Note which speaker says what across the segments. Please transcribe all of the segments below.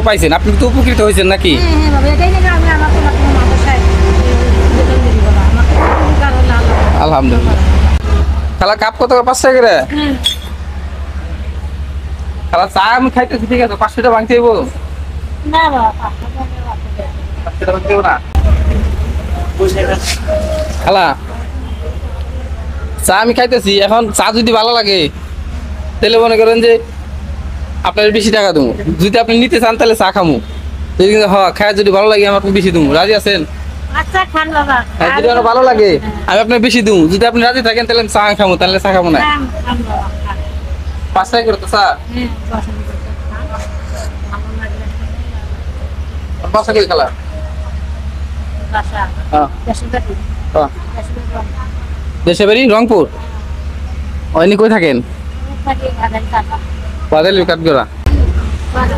Speaker 1: পাইছেন, আপনি তো উপকৃত হয়েছেন নাকি?
Speaker 2: হ্যাঁ বাবা, এটাই নাকি আমি আমার কোনো মাদ্রাসায় বেতন দিই বাবা, আমাকে উপকার হলে আল্লাহ।
Speaker 1: আলহামদুলিল্লাহ। খালা কাপ কত করে? 5 টাকা করে।
Speaker 2: হ্যাঁ
Speaker 1: খালা চা আমি খাইতেছি, ঠিক আছে, 500 টাকা ভাঙতে হইব।
Speaker 2: না বাবা, 500 টাকা বাড়তে দেয়।
Speaker 1: 500 টাকা ভাঙতে হইব না। খালা চা আমি খাইতেছি, এখন চা যদি ভালো লাগে তাহলে মনে করেন যে আপনার বেশি টাকা দেবো। যদি আপনি নিতে চান তাহলে চা খামু, যদি খায় যদি ভালো লাগে আমাকে বেশি দেবো। রাজি আছেন?
Speaker 2: আচ্ছা খান বাবা।
Speaker 1: আর যদি আমার ভালো লাগে আমি আপনার বেশি দেবো। যদি আপনি রাজি থাকেন তাহলে আমি চা খামু, তাহলে চা খাবো না।
Speaker 2: খান খান বাবা, খান।
Speaker 1: 5 টাকা করে তো চা।
Speaker 2: হ্যাঁ পছন্দ করতে খান। ভালো লাগলে খান।
Speaker 1: বাসা কই খালা?
Speaker 2: বাসা
Speaker 1: হ্যাঁ
Speaker 2: দেশের বাড়ি,
Speaker 1: হ্যাঁ।
Speaker 2: দেশের বাড়ি।
Speaker 1: দেশে বাড়ি রংপুর। ওইনি কই থাকেন?
Speaker 2: বাড়ি আদান টাকা।
Speaker 1: বাদেল কাঠগড়া।
Speaker 2: বাড়ি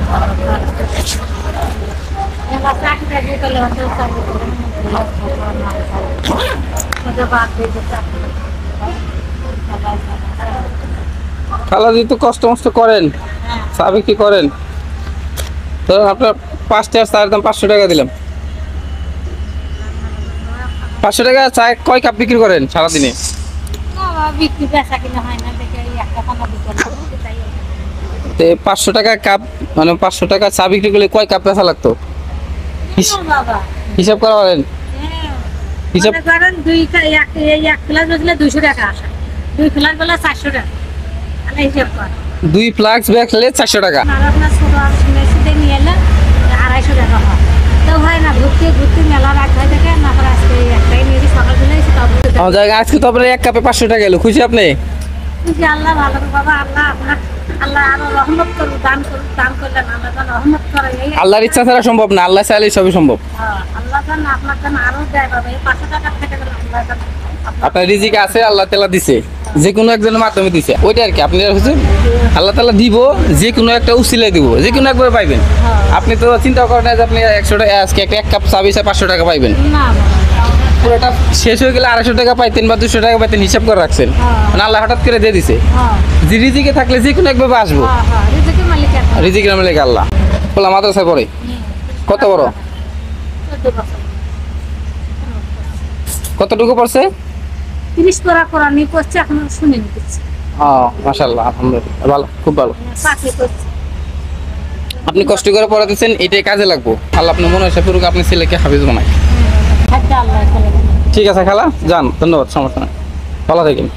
Speaker 2: এবার চাকরি বাকরি করলে হয়তো চাকরি করে মধ্যে বাদ দিয়ে চাকরি।
Speaker 1: খালা যদি তো কষ্ট মষ্ট করেন,
Speaker 2: হ্যাঁ
Speaker 1: চা বিক্রি করেন, তো আপনার 5 টাকা চায়ের দাম 500 টাকা দিলাম। 500 টাকা চায় কয় কাপ বিক্রি করেন সারাদিনে?
Speaker 2: না বাবা, বিক্রি বেচা কিনা হয় না দেখে এই একটা পানা বিক্রি করবো তাই।
Speaker 1: তো 500 টাকা কাপ, মানে 500 টাকা চা বিক্রি করলে কয় কাপ বেচা লাগতো?
Speaker 2: বাবা
Speaker 1: হিসাব করা বলেন।
Speaker 2: হ্যাঁ,
Speaker 1: হিসাব
Speaker 2: মনে করেন এক ক্লাস বেচলে 200 টাকা আসে, 2 ক্লাস বেলা 400 টাকা। তাহলে হিসাব কর।
Speaker 1: 2 ফ্লাক্স বেচলে 400 টাকা।
Speaker 2: আর আপনার ছোট আর শুনে নিয়ে এলে 250 টাকা হয়। তো হয় না, ঘুরতে ঘুরতে মেলা রাখ হয়ে থাকে না, করে আজকে একটাই নিয়ে সকালবেলা এসে
Speaker 1: আমার জায়গায় আজকে তো আপনার এক কাপে 500 টাকা এলো, খুশি আপনি?
Speaker 2: খুশি। আল্লাহ ভালো করে বাবা, আল্লাহ আপনার আল্লাহ আরো রহমত করুন, দান করুন, দান করলেন আল্লাহ যেন রহমত করে। এই
Speaker 1: আল্লাহর ইচ্ছা ছাড়া সম্ভব না, আল্লাহ চাইলে সবই সম্ভব।
Speaker 2: আল্লাহ যেন আপনার যেন আরো দেয় বাবা, এই 500 টাকা থেকে যেন আল্লাহ যেন
Speaker 1: আপনার রিজিক আছে, আল্লাহ তাআলা দিছে, যে কোনো একজনের মাধ্যমে দিছে, ওইটা আর কি। আপনি হচ্ছে আল্লাহ তাআলা দিব, যে কোনো একটা উসিলায় দিব, যে কোনো একবার পাইবেন। আপনি তো চিন্তা করেন না যে আপনি 100 টাকা আজকে এক কাপ চা বেচে 500 টাকা পাইবেন।
Speaker 2: না বাবা।
Speaker 1: পুরোটা শেষ হয়ে গেলে 250 টাকা পাইতেন বা 200 টাকা পাইতেন, হিসাব করে রাখছেন। মানে আল্লাহ হঠাৎ করে দিয়ে দিছে। যে রিজিকে থাকলে যে কোনো একভাবে আসবো।
Speaker 2: রিজিকের মালিক আল্লাহ।
Speaker 1: রিজিকের মালিক আল্লাহ। বলা মাদ্রাসায় পড়ে কত বড়,
Speaker 2: 14 বছর।
Speaker 1: কতটুকু পড়ছে?
Speaker 2: 30 পারা কোরআনই পড়ছে, এখন শুনে নিতেছি।
Speaker 1: মাশাআল্লাহ, আলহামদুলিল্লাহ, ভালো, খুব ভালো।
Speaker 2: চাকরি করছে।
Speaker 1: আপনি কষ্ট করে পড়াতেছেন, এটাই কাজে লাগবো। আল্লাহ আপনি মনে হয় পুরো আপনি ছেলেকে হাফিজ বানায়।
Speaker 2: খাদ্য আল্লাহ।
Speaker 1: ঠিক আছে খালা, যান, ধন্যবাদ, সমস্যা নাই, ভালো থাকেন।